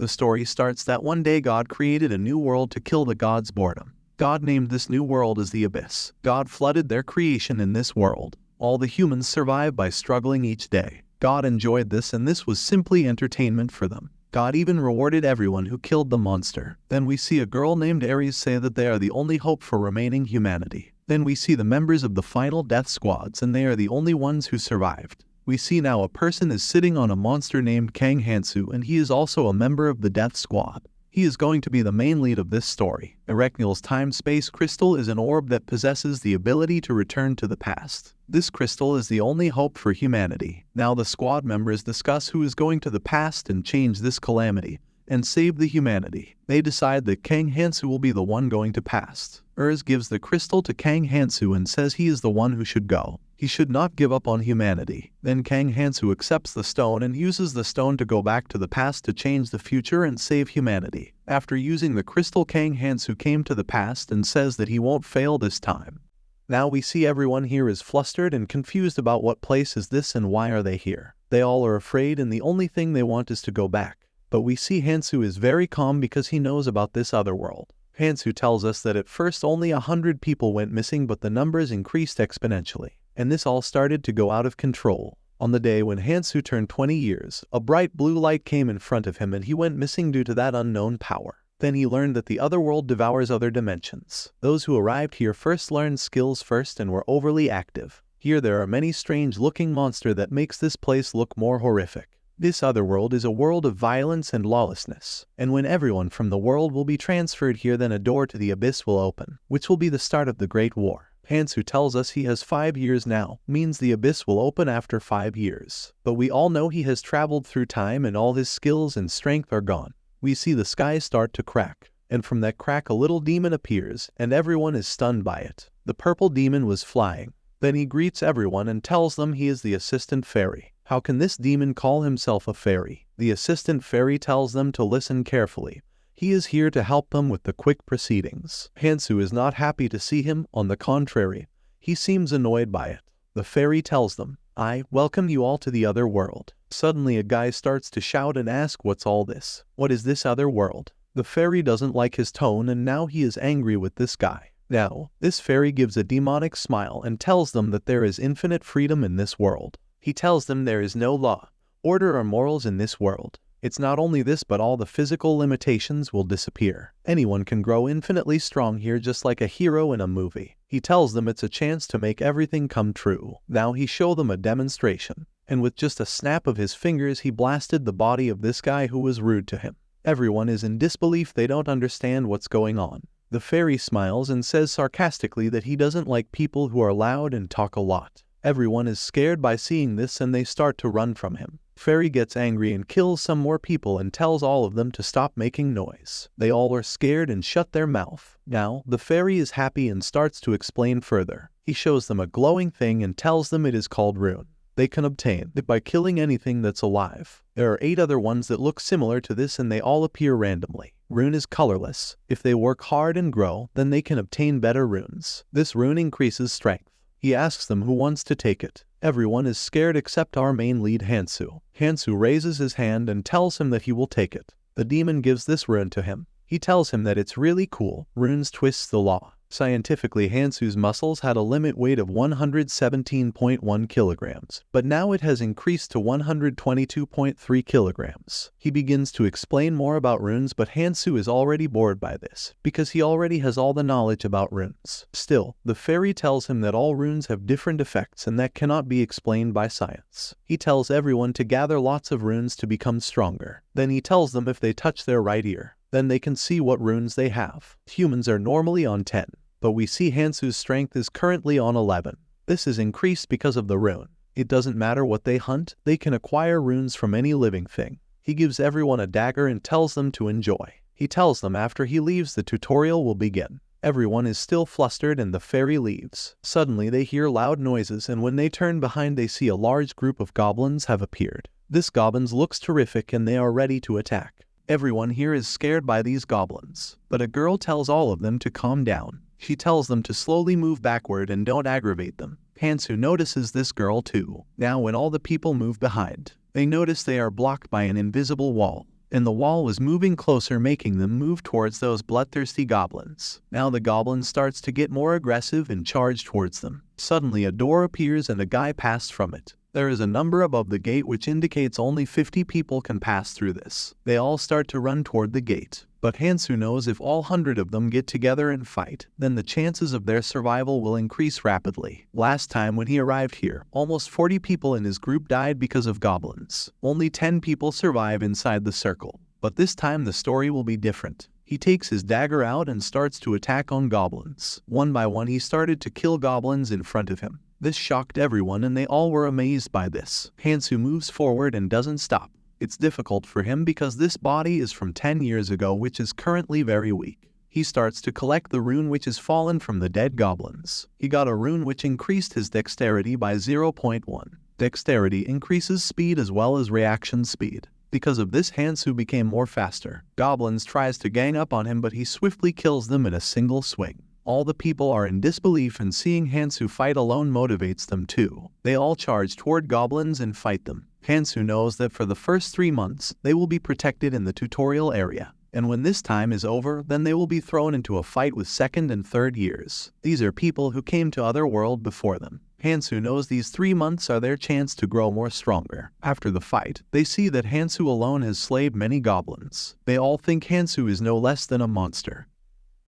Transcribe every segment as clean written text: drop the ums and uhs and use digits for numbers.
The story starts that one day God created a new world to kill the gods' boredom. God named this new world as the Abyss. God flooded their creation in this world. All the humans survived by struggling each day. God enjoyed this, and this was simply entertainment for them. God even rewarded everyone who killed the monster. Then we see a girl named Ares say that they are the only hope for remaining humanity. Then we see the members of the final death squads, and they are the only ones who survived. We see now a person is sitting on a monster named Kang Hansu, and he is also a member of the death squad. He is going to be the main lead of this story. Erecnial's time-space crystal is an orb that possesses the ability to return to the past. This crystal is the only hope for humanity. Now the squad members discuss who is going to the past and change this calamity and save the humanity. They decide that Kang Hansu will be the one going to past. Urs gives the crystal to Kang Hansu and says he is the one who should go. He should not give up on humanity. Then Kang Hansu accepts the stone and uses the stone to go back to the past to change the future and save humanity. After using the crystal, Kang Hansu came to the past and says that he won't fail this time. Now we see everyone here is flustered and confused about what place is this and why are they here. They all are afraid, and the only thing they want is to go back. But we see Hansu is very calm because he knows about this other world. Hansu tells us that at first only 100 people went missing, but the numbers increased exponentially. And this all started to go out of control. On the day when Hansu turned 20 years, a bright blue light came in front of him and he went missing due to that unknown power. Then he learned that the other world devours other dimensions. Those who arrived here first learned skills first and were overly active. Here there are many strange-looking monsters that makes this place look more horrific. This other world is a world of violence and lawlessness. And when everyone from the world will be transferred here, then a door to the abyss will open, which will be the start of the Great War. Hansu tells us he has 5 years now, means the abyss will open after 5 years. But we all know he has traveled through time and all his skills and strength are gone. We see the sky start to crack, and from that crack a little demon appears, and everyone is stunned by it. The purple demon was flying. Then he greets everyone and tells them he is the assistant fairy. How can this demon call himself a fairy? The assistant fairy tells them to listen carefully. He is here to help them with the quick proceedings. Hansu is not happy to see him, on the contrary. He seems annoyed by it. The fairy tells them, "I welcome you all to the other world." Suddenly a guy starts to shout and ask, "What's all this? What is this other world?" The fairy doesn't like his tone and now he is angry with this guy. Now, this fairy gives a demonic smile and tells them that there is infinite freedom in this world. He tells them there is no law, order or morals in this world. It's not only this, but all the physical limitations will disappear. Anyone can grow infinitely strong here, just like a hero in a movie. He tells them it's a chance to make everything come true. Now he showed them a demonstration, and with just a snap of his fingers he blasted the body of this guy who was rude to him. Everyone is in disbelief, they don't understand what's going on. The fairy smiles and says sarcastically that he doesn't like people who are loud and talk a lot. Everyone is scared by seeing this and they start to run from him. Fairy gets angry and kills some more people and tells all of them to stop making noise. They all are scared and shut their mouth. Now, the fairy is happy and starts to explain further. He shows them a glowing thing and tells them it is called rune. They can obtain it by killing anything that's alive. There are 8 other ones that look similar to this and they all appear randomly. Rune is colorless. If they work hard and grow, then they can obtain better runes. This rune increases strength. He asks them who wants to take it. Everyone is scared except our main lead Hansu. Hansu raises his hand and tells him that he will take it. The demon gives this rune to him. He tells him that it's really cool. Runes twists the law. Scientifically, Hansu's muscles had a limit weight of 117.1 kilograms, but now it has increased to 122.3 kilograms. He begins to explain more about runes, but Hansu is already bored by this, because he already has all the knowledge about runes. Still, the fairy tells him that all runes have different effects and that cannot be explained by science. He tells everyone to gather lots of runes to become stronger. Then he tells them if they touch their right ear, then they can see what runes they have. Humans are normally on 10. But we see Hansu's strength is currently on 11. This is increased because of the rune. It doesn't matter what they hunt, they can acquire runes from any living thing. He gives everyone a dagger and tells them to enjoy. He tells them after he leaves the tutorial will begin. Everyone is still flustered and the fairy leaves. Suddenly they hear loud noises and when they turn behind they see a large group of goblins have appeared. This goblins looks terrific and they are ready to attack. Everyone here is scared by these goblins, but a girl tells all of them to calm down. She tells them to slowly move backward and don't aggravate them. Hansu notices this girl too. Now when all the people move behind, they notice they are blocked by an invisible wall. and the wall was moving closer, making them move towards those bloodthirsty goblins. Now the goblin starts to get more aggressive and charge towards them. Suddenly a door appears and a guy passed from it. There is a number above the gate which indicates only 50 people can pass through this. They all start to run toward the gate, but Hansu knows if all 100 of them get together and fight, then the chances of their survival will increase rapidly. Last time when he arrived here, almost 40 people in his group died because of goblins. Only 10 people survive inside the circle. But this time the story will be different. He takes his dagger out and starts to attack on goblins. One by one he started to kill goblins in front of him. This shocked everyone and they all were amazed by this. Hansu moves forward and doesn't stop. It's difficult for him because this body is from 10 years ago which is currently very weak. He starts to collect the rune which is fallen from the dead goblins. He got a rune which increased his dexterity by 0.1. Dexterity increases speed as well as reaction speed. Because of this, Hansu became more faster. Goblins tries to gang up on him but he swiftly kills them in a single swing. All the people are in disbelief and seeing Hansu fight alone motivates them too. They all charge toward goblins and fight them. Hansu knows that for the first 3 months, they will be protected in the tutorial area. And when this time is over, then they will be thrown into a fight with second and third years. These are people who came to other world before them. Hansu knows these 3 months are their chance to grow more stronger. After the fight, they see that Hansu alone has slayed many goblins. They all think Hansu is no less than a monster.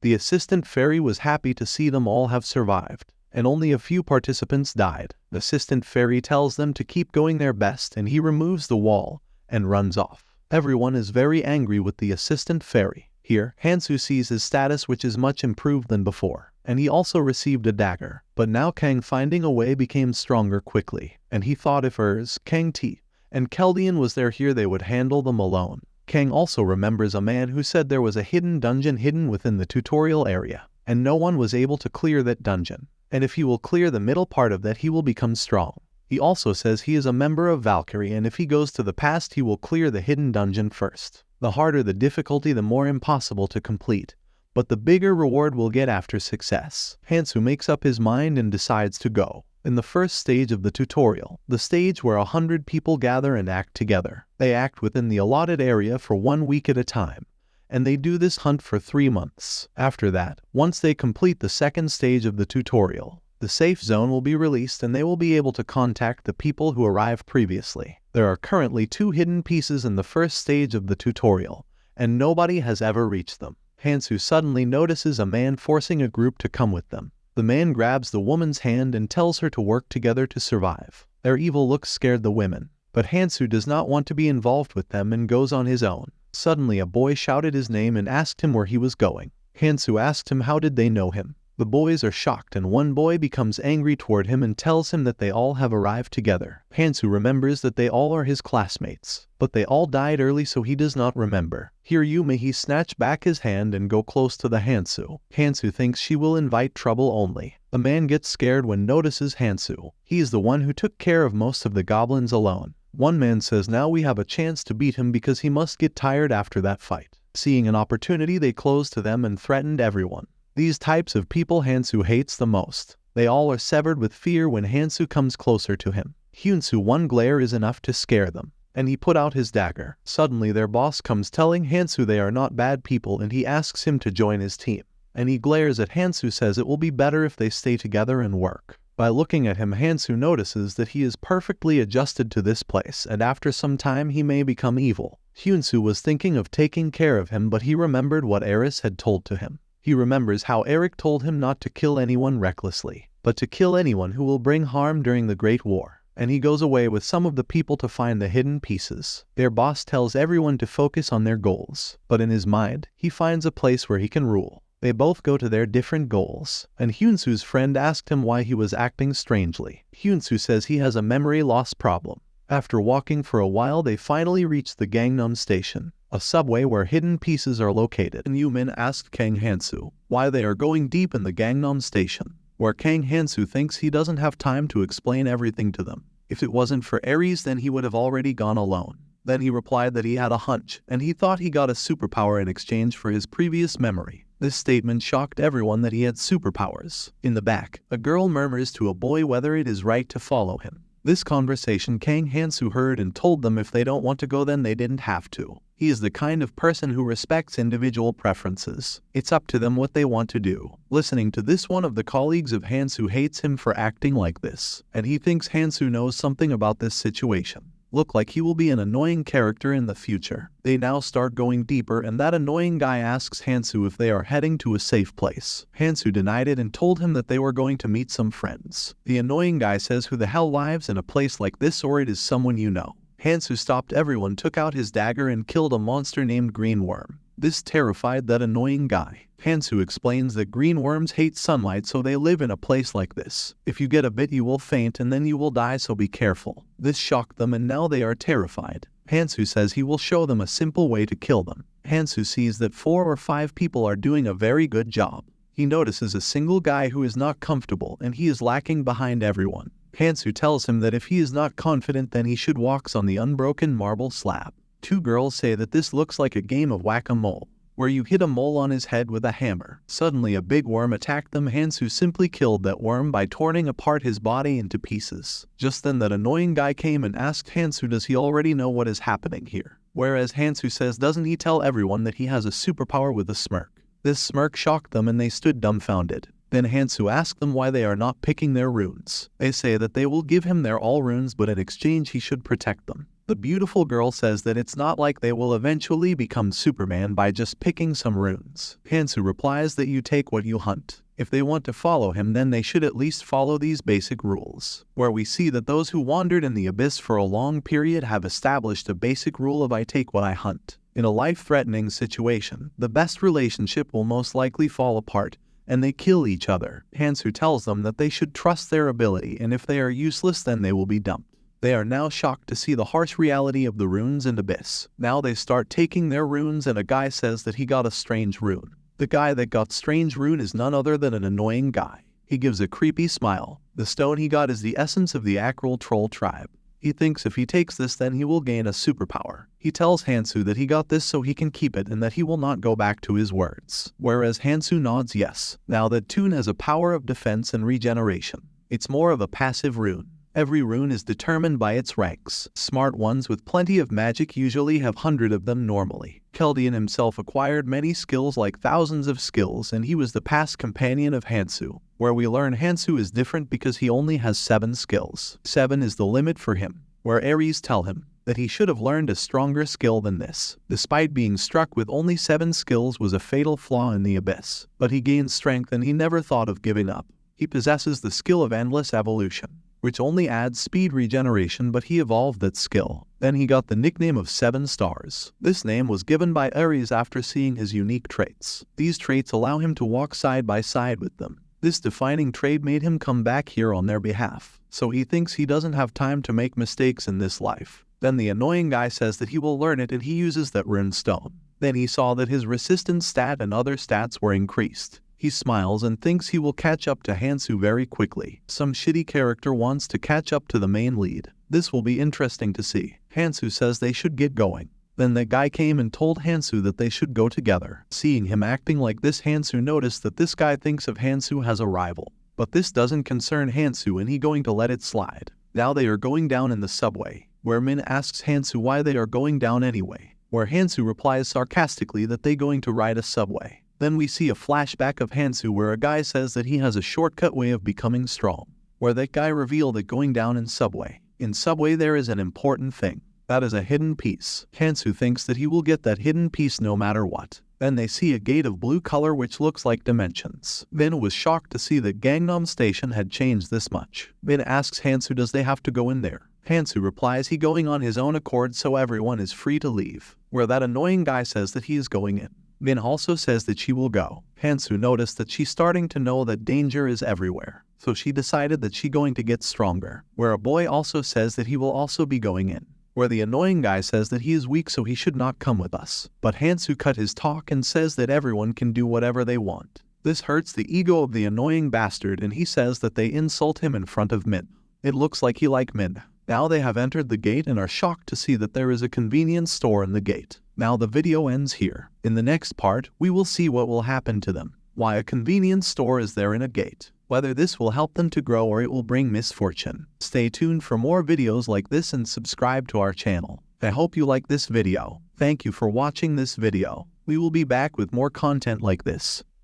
The assistant fairy was happy to see them all have survived, and only a few participants died. The assistant fairy tells them to keep going their best and he removes the wall and runs off. Everyone is very angry with the assistant fairy. Here, Hansu sees his status which is much improved than before, and he also received a dagger. But now Kang finding a way became stronger quickly, and he thought if Urs, Kang T, and Keldian was there here they would handle them alone. Kang also remembers a man who said there was a hidden dungeon hidden within the tutorial area, and no one was able to clear that dungeon. And if he will clear the middle part of that he will become strong. He also says he is a member of Valkyrie and if he goes to the past he will clear the hidden dungeon first. The harder the difficulty the more impossible to complete, but the bigger reward we'll get after success. Hansu makes up his mind and decides to go. In the first stage of the tutorial, the stage where 100 people gather and act together. They act within the allotted area for 1 week at a time, and they do this hunt for 3 months. After that, once they complete the second stage of the tutorial, the safe zone will be released and they will be able to contact the people who arrived previously. There are currently 2 hidden pieces in the first stage of the tutorial, and nobody has ever reached them. Hansu suddenly notices a man forcing a group to come with them. The man grabs the woman's hand and tells her to work together to survive. Their evil looks scared the women, but Hansu does not want to be involved with them and goes on his own. Suddenly a boy shouted his name and asked him where he was going. Hansu asked him how did they know him. The boys are shocked and one boy becomes angry toward him and tells him that they all have arrived together. Hansu remembers that they all are his classmates, but they all died early so he does not remember. Here Yumehi snatch back his hand and go close to the Hansu. Hansu thinks she will invite trouble only. The man gets scared when notices Hansu. He is the one who took care of most of the goblins alone. One man says now we have a chance to beat him because he must get tired after that fight. Seeing an opportunity they close to them and threatened everyone. These types of people Hansu hates the most. They all are severed with fear when Hansu comes closer to him. Hyunsu one glare is enough to scare them, and he put out his dagger. Suddenly their boss comes telling Hansu they are not bad people and he asks him to join his team. And he glares at Hansu says it will be better if they stay together and work. By looking at him Hansu notices that he is perfectly adjusted to this place and after some time he may become evil. Hyunsu was thinking of taking care of him but he remembered what Eris had told to him. He remembers how Eric told him not to kill anyone recklessly, but to kill anyone who will bring harm during the Great War. And he goes away with some of the people to find the hidden pieces. Their boss tells everyone to focus on their goals, but in his mind, he finds a place where he can rule. They both go to their different goals, and Hyunsu's friend asked him why he was acting strangely. Hyunsu says he has a memory loss problem. After walking for a while they finally reach the Gangnam Station, a subway where hidden pieces are located. And Yumin asked Kang Hansu why they are going deep in the Gangnam Station, where Kang Hansu thinks he doesn't have time to explain everything to them. If it wasn't for Ares then he would have already gone alone. Then he replied that he had a hunch, and he thought he got a superpower in exchange for his previous memory. This statement shocked everyone that he had superpowers. In the back, a girl murmurs to a boy whether it is right to follow him. This conversation Kang Hansu heard and told them if they don't want to go then they didn't have to. He is the kind of person who respects individual preferences. It's up to them what they want to do. Listening to this, one of the colleagues of Hansu hates him for acting like this, and he thinks Hansu knows something about this situation. Look like he will be an annoying character in the future. They now start going deeper, and that annoying guy asks Hansu if they are heading to a safe place. Hansu denied it and told him that they were going to meet some friends. The annoying guy says who the hell lives in a place like this, or it is someone you know. Hansu stopped everyone, took out his dagger and killed a monster named Green Worm. This terrified that annoying guy. Hansu explains that green worms hate sunlight, so they live in a place like this. If you get a bit you will faint and then you will die, so be careful. This shocked them and now they are terrified. Hansu says he will show them a simple way to kill them. Hansu sees that 4 or 5 people are doing a very good job. He notices a single guy who is not comfortable and he is lacking behind everyone. Hansu tells him that if he is not confident then he should walk on the unbroken marble slab. 2 girls say that this looks like a game of whack-a-mole, where you hit a mole on his head with a hammer. Suddenly a big worm attacked them. Hansu simply killed that worm by tearing apart his body into pieces. Just then that annoying guy came and asked Hansu does he already know what is happening here. Whereas Hansu says doesn't he tell everyone that he has a superpower with a smirk. This smirk shocked them and they stood dumbfounded. Then Hansu asked them why they are not picking their runes. They say that they will give him their all runes, but in exchange he should protect them. The beautiful girl says that it's not like they will eventually become Superman by just picking some runes. Hansu replies that you take what you hunt. If they want to follow him then they should at least follow these basic rules. Where we see that those who wandered in the abyss for a long period have established a basic rule of I take what I hunt. In a life-threatening situation, the best relationship will most likely fall apart, and they kill each other. Hansu tells them that they should trust their ability, and if they are useless then they will be dumped. They are now shocked to see the harsh reality of the runes and abyss. Now they start taking their runes and a guy says that he got a strange rune. The guy that got strange rune is none other than an annoying guy. He gives a creepy smile. The stone he got is the essence of the Acral troll tribe. He thinks if he takes this then he will gain a superpower. He tells Hansu that he got this so he can keep it and that he will not go back to his words. Whereas Hansu nods yes. Now that Toon has a power of defense and regeneration. It's more of a passive rune. Every rune is determined by its ranks. Smart ones with plenty of magic usually have 100 of them normally. Keldian himself acquired many skills, like thousands of skills, and he was the past companion of Hansu, where we learn Hansu is different because he only has 7 skills. 7 is the limit for him, where Ares tell him that he should have learned a stronger skill than this. Despite being struck with only 7 skills was a fatal flaw in the abyss, but he gained strength and he never thought of giving up. He possesses the skill of endless evolution, which only adds speed regeneration, but he evolved that skill. Then he got the nickname of 7 Stars. This name was given by Ares after seeing his unique traits. These traits allow him to walk side by side with them. This defining trait made him come back here on their behalf, so he thinks he doesn't have time to make mistakes in this life. Then the annoying guy says that he will learn it and he uses that rune stone. Then he saw that his resistance stat and other stats were increased. He smiles and thinks he will catch up to Hansu very quickly. Some shitty character wants to catch up to the main lead. This will be interesting to see. Hansu says they should get going. Then the guy came and told Hansu that they should go together. Seeing him acting like this, Hansu noticed that this guy thinks of Hansu as a rival. But this doesn't concern Hansu and he going to let it slide. Now they are going down in the subway, where Min asks Hansu why they are going down anyway, where Hansu replies sarcastically that they going to ride a subway. Then we see a flashback of Hansu where a guy says that he has a shortcut way of becoming strong, where that guy revealed that going down in subway. In subway there is an important thing. That is a hidden piece. Hansu thinks that he will get that hidden piece no matter what. Then they see a gate of blue color which looks like dimensions. Min was shocked to see that Gangnam Station had changed this much. Min asks Hansu does they have to go in there. Hansu replies he going on his own accord so everyone is free to leave, where that annoying guy says that he is going in. Min also says that she will go. Hansu noticed that she's starting to know that danger is everywhere, so she decided that she going to get stronger, where a boy also says that he will also be going in, where the annoying guy says that he is weak so he should not come with us. But Hansu cut his talk and says that everyone can do whatever they want. This hurts the ego of the annoying bastard and he says that they insult him in front of Min. It looks like he like Min. Now they have entered the gate and are shocked to see that there is a convenience store in the gate. Now the video ends here. In the next part, we will see what will happen to them. Why a convenience store is there in a gate. Whether this will help them to grow or it will bring misfortune. Stay tuned for more videos like this and subscribe to our channel. I hope you like this video. Thank you for watching this video. We will be back with more content like this.